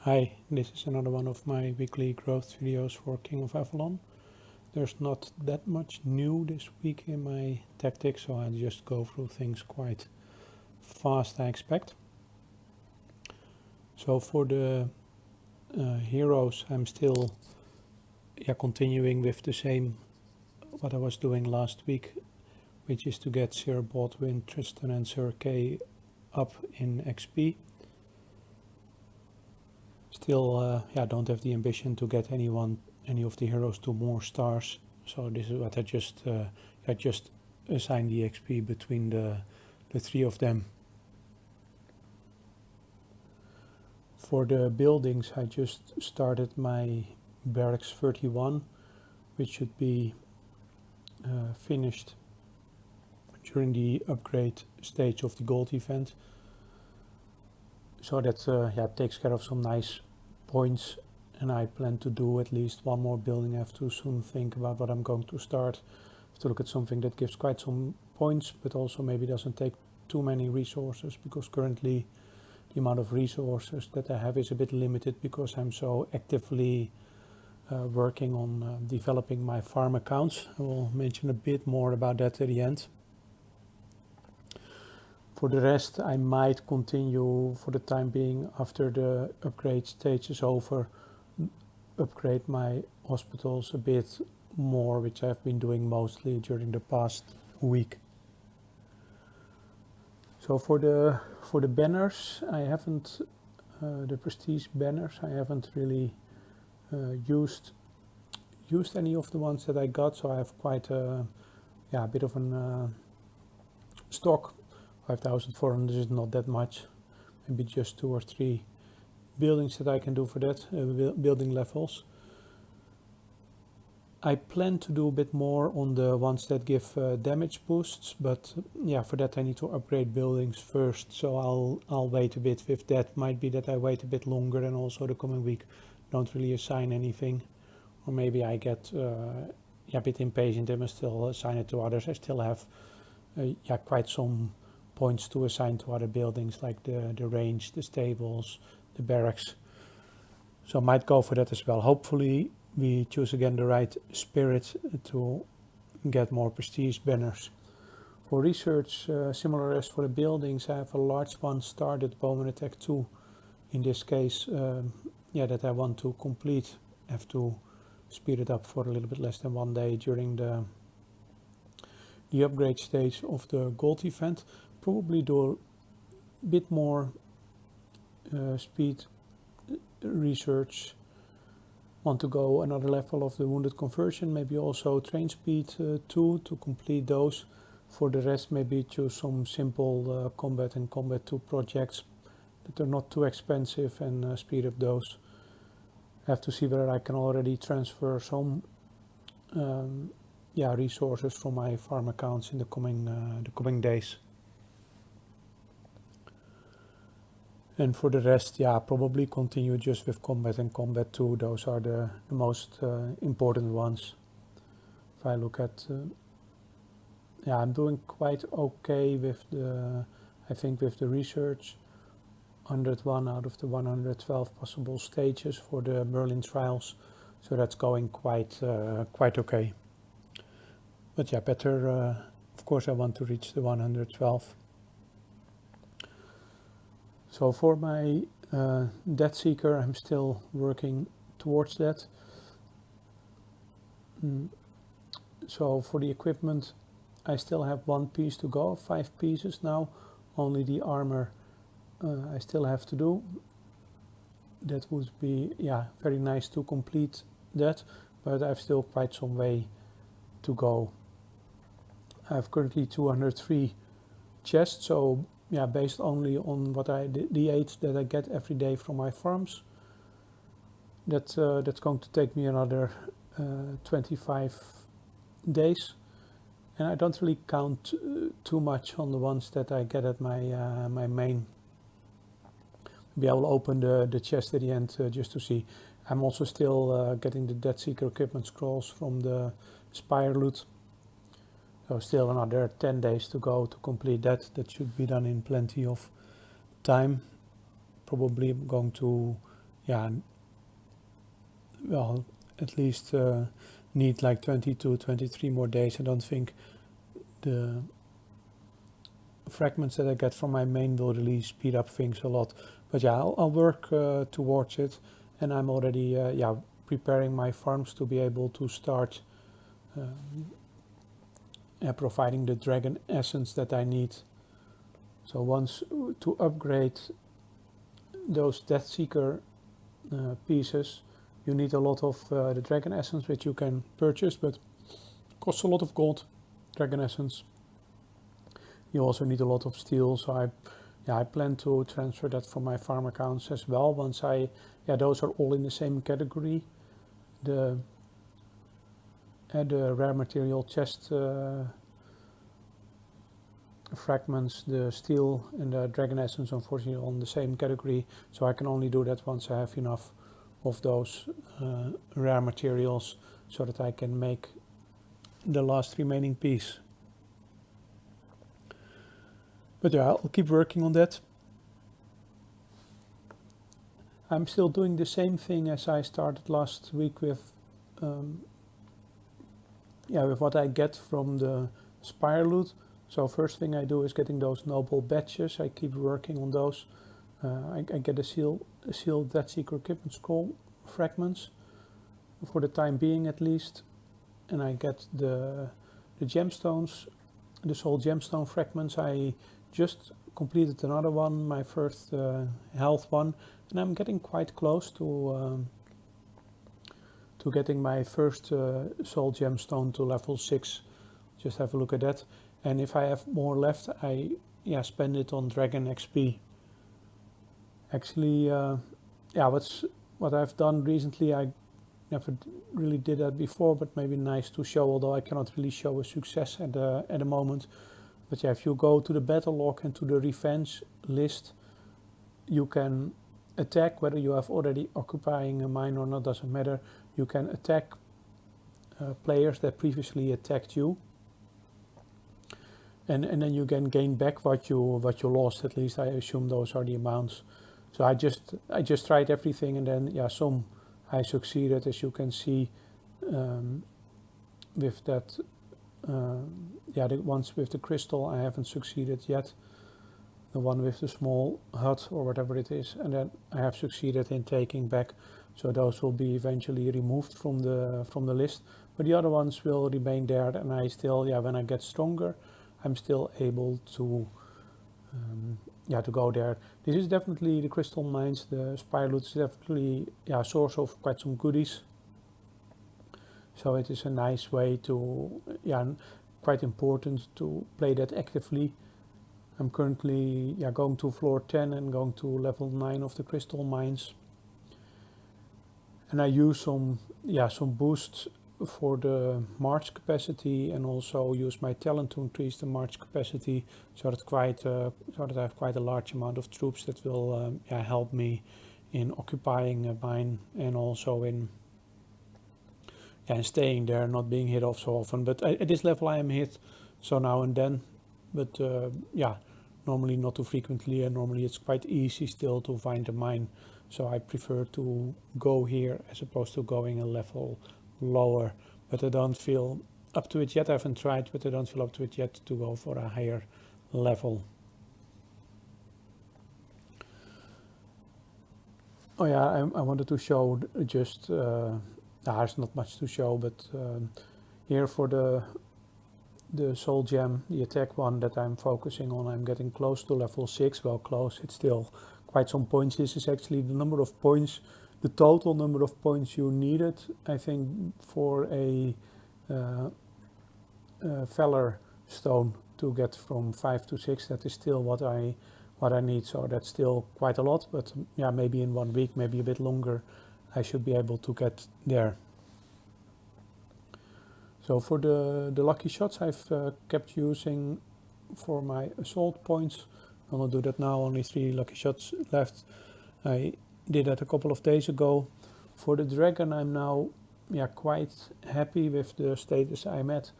Hi, this is another one of my weekly growth videos for King of Avalon. There's not that much new this week in my tactics, so I just go through things quite fast, I expect. So for the heroes, I'm still continuing with the same what I was doing last week, which is to get Sir Baldwin, Tristan and Sir Kay up in XP. Still, don't have the ambition to get any of the heroes to more stars. So this is what I just assigned the XP between the three of them. For the buildings, I just started my barracks 31, which should be finished during the upgrade stage of the gold event. So that takes care of some nice points, and I plan to do at least one more building. I have to soon think about what I'm going to start. I have to look at something that gives quite some points, but also maybe doesn't take too many resources, because currently the amount of resources that I have is a bit limited because I'm so actively working on developing my farm accounts. I will mention a bit more about that at the end. For the rest, I might continue for the time being after the upgrade stage is over, upgrade my hospitals a bit more, which I've been doing mostly during the past week. So for the banners, I haven't the prestige banners. I haven't really used any of the ones that I got. So I have quite a bit of an stock. 5,400 is not that much. Maybe just 2 or 3 buildings that I can do for that, building levels. I plan to do a bit more on the ones that give damage boosts, but for that I need to upgrade buildings first, so I'll wait a bit with that. Might be that I wait a bit longer, and also the coming week don't really assign anything, or maybe I get a bit impatient and I still assign it to others. I still have quite some points to assign to other buildings, like the range, the stables, the barracks. So I might go for that as well. Hopefully we choose again the right spirit to get more prestige banners. For research, similar as for the buildings, I have a large one started, Bowman Attack 2. In this case, that I want to complete. I have to speed it up for a little bit less than 1 day during the upgrade stage of the gold event. Probably do a bit more speed research. Want to go another level of the wounded conversion, maybe also train speed 2 to complete those. For the rest, maybe choose some simple combat and combat 2 projects that are not too expensive and speed up those. I have to see whether I can already transfer some resources from my farm accounts in the coming days. And for the rest, probably continue just with combat and combat 2. Those are the most important ones. If I look at, I'm doing quite okay with the research. 101 out of the 112 possible stages for the Merlin trials. So that's going quite okay. But better, of course I want to reach the 112. So for my Death Seeker, I'm still working towards that. So for the equipment, I still have 1 piece to go, 5 pieces now. Only the armor I still have to do. That would be very nice to complete that, but I have still quite some way to go. I have currently 203 chests, so based only on what the 8 that I get every day from my farms, that's going to take me another 25 days, and I don't really count too much on the ones that I get at my main. Maybe I will open the chest at the end just to see. I'm also still getting the Death Seeker equipment scrolls from the Spire Loot. So still another 10 days to go to complete that. That should be done in plenty of time. Probably I'm going to yeah, well, at least need like 20 to 23 more days. I don't think the fragments that I get from my main will really speed up things a lot. But yeah, I'll work towards it, and I'm already preparing my farms to be able to start providing the dragon essence that I need. So once to upgrade those Death Seeker pieces, you need a lot of the dragon essence, which you can purchase, but costs a lot of gold. Dragon essence. You also need a lot of steel, so I plan to transfer that from my farm accounts as well. Once those are all in the same category. The rare material chest fragments, the steel and the dragon essence, unfortunately, on the same category. So I can only do that once I have enough of those rare materials, so that I can make the last remaining piece. But yeah, I'll keep working on that. I'm still doing the same thing as I started last week with what I get from the Spire Loot. So first thing I do is getting those noble badges. I keep working on those. I get a sealed Death Seeker equipment scroll fragments for the time being at least, and I get the gemstones, the soul gemstone fragments. I just completed another one, my first health one, and I'm getting quite close to getting my first soul gemstone to level 6. Just have a look at that, and if I have more left, I spend it on Dragon XP. Actually, what I've done recently, I never really did that before, but maybe nice to show, although I cannot really show a success at the moment. But yeah, if you go to the battle log and to the revenge list, you can attack, whether you have already occupying a mine or not, doesn't matter. You can attack players that previously attacked you, and then you can gain back what you lost. At least I assume those are the amounts. So I just tried everything, and then some I succeeded, as you can see with that. The ones with the crystal I haven't succeeded yet. The one with the small hut or whatever it is, and then I have succeeded in taking back. So those will be eventually removed from the list, but the other ones will remain there. And I still, when I get stronger, I'm still able to to go there. This is definitely the crystal mines. The Spire Loot is definitely a source of quite some goodies. So it is a nice way to, quite important to play that actively. I'm currently going to floor 10 and going to level 9 of the crystal mines. And I use some boosts for the march capacity, and also use my talent to increase the march capacity, so that I have quite a large amount of troops that will help me in occupying a mine, and also in staying there, not being hit off so often. But at this level I am hit so now and then, but normally not too frequently, and normally it's quite easy still to find a mine. So I prefer to go here as opposed to going a level lower, but I don't feel up to it yet. I haven't tried, but I don't feel up to it yet to go for a higher level. Oh yeah, I wanted to show just there's not much to show, but here for the soul gem, the attack one that I'm focusing on, I'm getting close to level 6. Well, close, it's still quite some points. This is actually the number of points, the total number of points you needed, I think, for a Valor stone to get from 5 to 6. That is still what I need, so that's still quite a lot, but maybe in 1 week, maybe a bit longer, I should be able to get there. So for the lucky shots, I've kept using for my assault points. I will do that now, only 3 lucky shots left. I did that a couple of days ago. For the dragon, I'm now quite happy with the status I'm at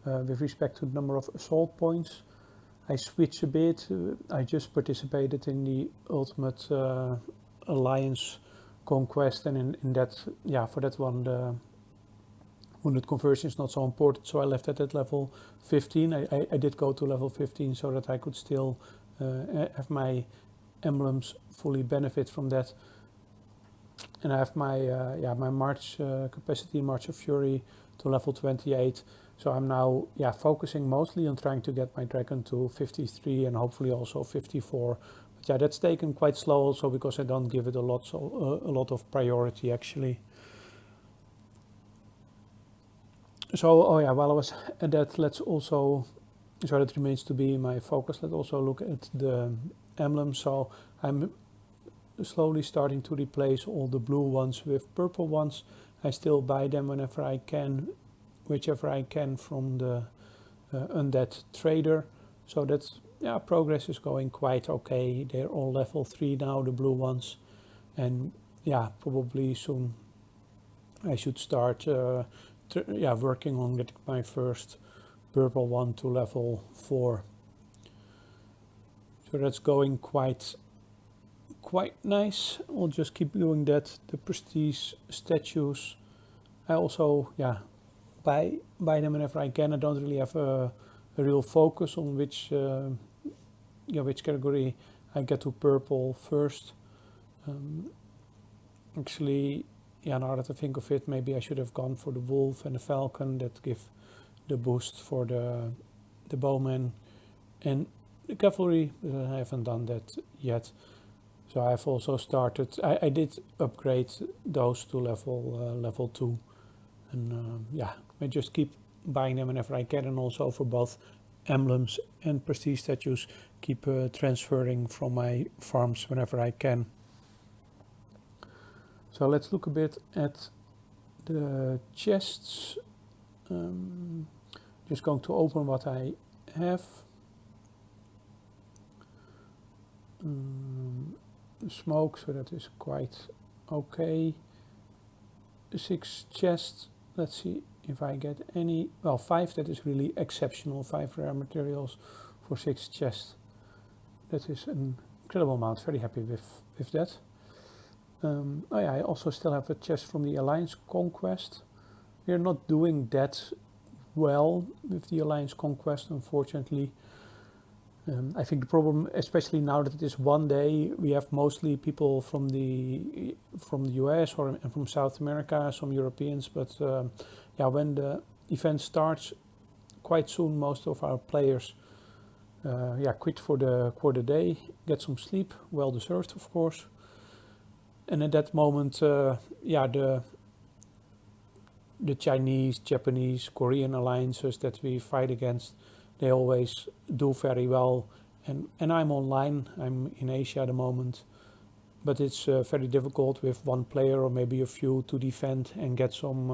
with respect to the number of assault points. I switch a bit. I just participated in the Ultimate Alliance conquest, and in that, yeah, for that one the wounded conversion is not so important, so I left it at level 15. I did go to level 15 so that I could still have my emblems fully benefit from that. And I have my my March capacity, March of Fury, to level 28. So I'm now focusing mostly on trying to get my dragon to 53 and hopefully also 54. But yeah, that's taken quite slow also because I don't give it a lot of priority actually. So while I was at that, let's also, so that remains to be my focus, let's also look at the emblems. So I'm slowly starting to replace all the blue ones with purple ones. I still buy them whenever I can, whichever I can from the undead trader. So that's, progress is going quite okay. They're all level 3 now, the blue ones. And probably soon I should start working on getting my first purple one to level 4. So that's going quite nice. I'll just keep doing that. The prestige statues, I also buy them whenever I can. I don't really have a real focus on which category I get to purple first. Actually, now that I think of it, maybe I should have gone for the wolf and the falcon that give the boost for the bowman and the cavalry, but I haven't done that yet. So I've also started, I did upgrade those to level 2. And I just keep buying them whenever I can, and also for both emblems and prestige statues, keep transferring from my farms whenever I can. So let's look a bit at the chests. Just going to open what I have. Smoke, so that is quite okay. 6 chests. Let's see if I get any. Well, 5, that is really exceptional. 5 rare materials for 6 chests. That is an incredible amount. Very happy with that. I also still have a chest from the Alliance Conquest. We're not doing that well with the Alliance Conquest, unfortunately. I think the problem, especially now that it is one day, we have mostly people from the US and from South America, some Europeans, but when the event starts quite soon, most of our players quit for the day, get some sleep, well deserved of course. And at that moment, the Chinese, Japanese, Korean alliances that we fight against, they always do very well. And I'm online, I'm in Asia at the moment, but it's very difficult with one player or maybe a few to defend and get some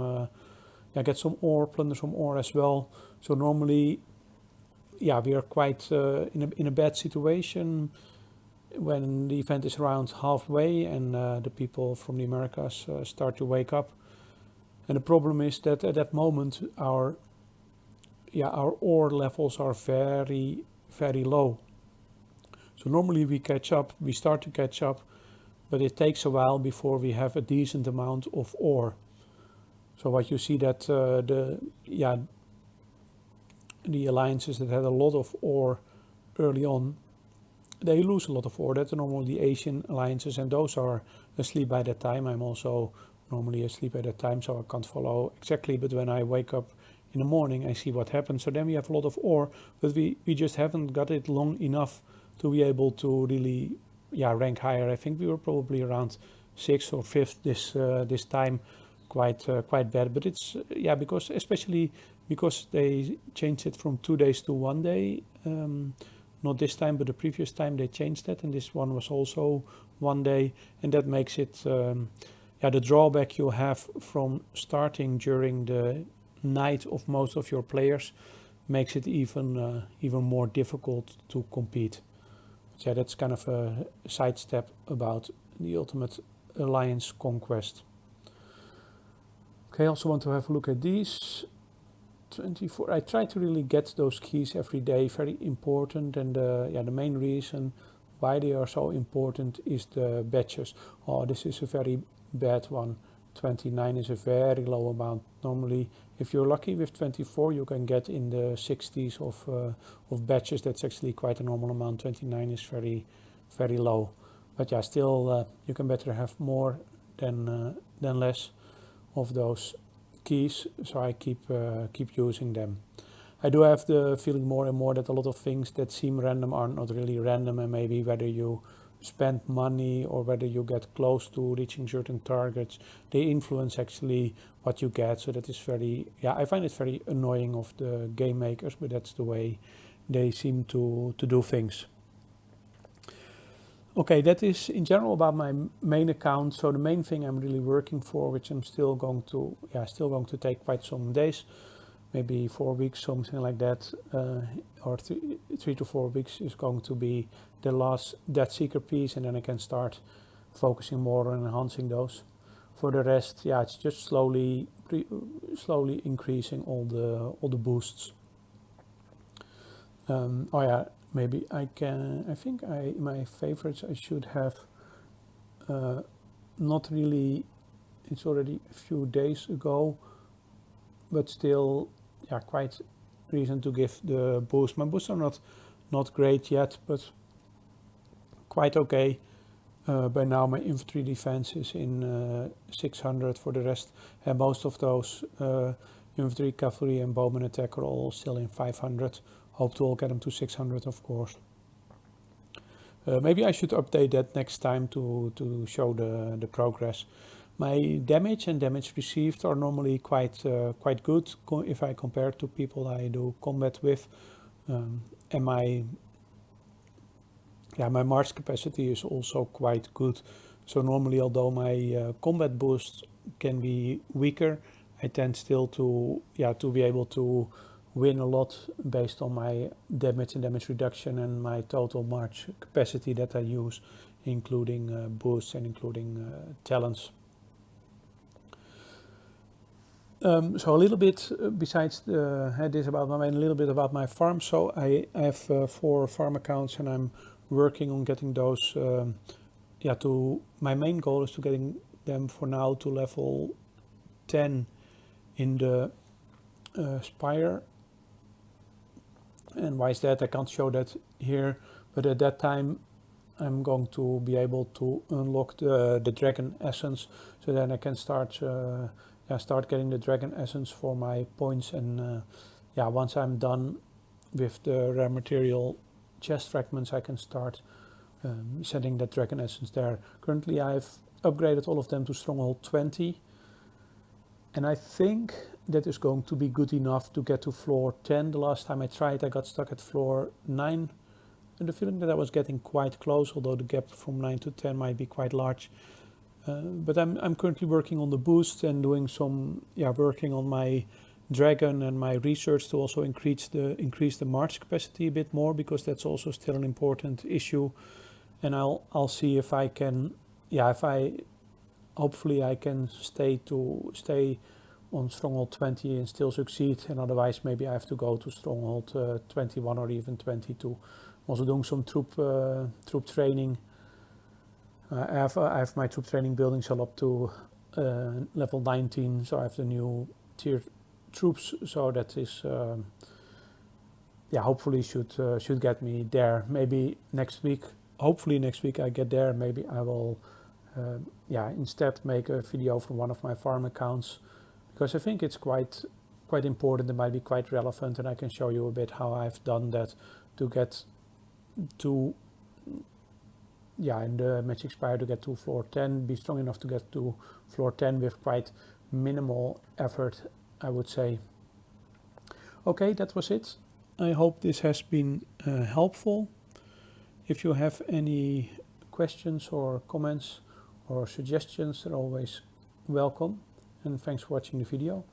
ore, plunder some ore as well. So normally, we are quite in a bad situation when the event is around halfway and the people from the Americas start to wake up. And the problem is that at that moment our ore levels are very, very low. So normally we start to catch up, but it takes a while before we have a decent amount of ore. So what you see that the alliances that had a lot of ore early on, they lose a lot of ore. That's normally the Asian alliances, and those are asleep by that time. I'm also normally asleep at that time, so I can't follow exactly, but when I wake up in the morning I see what happens. So then we have a lot of ore, but we just haven't got it long enough to be able to really rank higher. I think we were probably around 6th or 5th this time, quite bad. But it's especially because they changed it from 2 days to 1 day. Not this time, but the previous time they changed that, and this one was also 1 day, and that makes it the drawback you have from starting during the night of most of your players makes it even more difficult to compete. But that's kind of a sidestep about the Ultimate Alliance Conquest. Okay, I also want to have a look at these. 24. I try to really get those keys every day, very important, and the main reason Why they are so important is the batches. Oh, this is a very bad one. 29 is a very low amount. Normally, if you're lucky with 24, you can get in the 60s of batches. That's actually quite a normal amount. 29 is very, very low. But yeah, still, you can better have more than less of those keys. So I keep using them. I do have the feeling more and more that a lot of things that seem random are not really random, and maybe whether you spend money or whether you get close to reaching certain targets, they influence actually what you get. So that is very, yeah, I find it very annoying of the game makers, but that's the way they seem to do things. Okay, that is in general about my main account. So the main thing I'm really working for, which I'm still going to take quite some days, maybe 4 weeks, something like that, or 3 to 4 weeks, is going to be the last Death Seeker piece, and then I can start focusing more on enhancing those. For the rest, yeah, it's just slowly increasing all the boosts. Oh yeah, maybe I think in my favorites I should have not really, it's already a few days ago, but still, yeah, quite reason to give the boost. My boosts are not great yet, but quite okay. By now my infantry defense is in 600 for the rest, and most of those infantry, cavalry and bowman attack are all still in 500. Hope to all get them to 600, of course. Maybe I should update that next time to show the progress. My damage and damage received are normally quite good if I compare to people I do combat with, and my march capacity is also quite good. So normally, although my combat boost can be weaker, I tend still to be able to win a lot based on my damage and damage reduction and my total march capacity that I use, including boosts and including talents. So a little bit besides this about a little bit about my farm. So I have 4 farm accounts, and I'm working on getting those. To my main goal is to getting them for now to level 10 in the Spire. And why is that? I can't show that here, but at that time I'm going to be able to unlock the dragon essence, so then I can start getting the dragon essence for my points. And once I'm done with the rare material chest fragments, I can start setting that dragon essence there. Currently I've upgraded all of them to stronghold 20, and I think that is going to be good enough to get to floor 10. The last time I tried, I got stuck at floor 9, and the feeling that I was getting quite close, although the gap from 9 to 10 might be quite large. But I'm currently working on the boost and doing some working on my dragon and my research to also increase the march capacity a bit more, because that's also still an important issue. And I'll see if I can hopefully I can stay on stronghold 20 and still succeed, and otherwise maybe I have to go to stronghold 21 or even 22. I'm also doing some troop training. I have my troop training buildings all up to level 19, so I have the new tier troops. So that is hopefully should get me there. Maybe next week. Hopefully next week I get there. Maybe I will instead make a video from one of my farm accounts, because I think it's quite important. It might be quite relevant, and I can show you a bit how I've done that to get to in the Magic Spire to get to floor 10, be strong enough to get to floor 10 with quite minimal effort, I would say. Okay, that was it. I hope this has been helpful. If you have any questions or comments or suggestions, they're always welcome. And thanks for watching the video.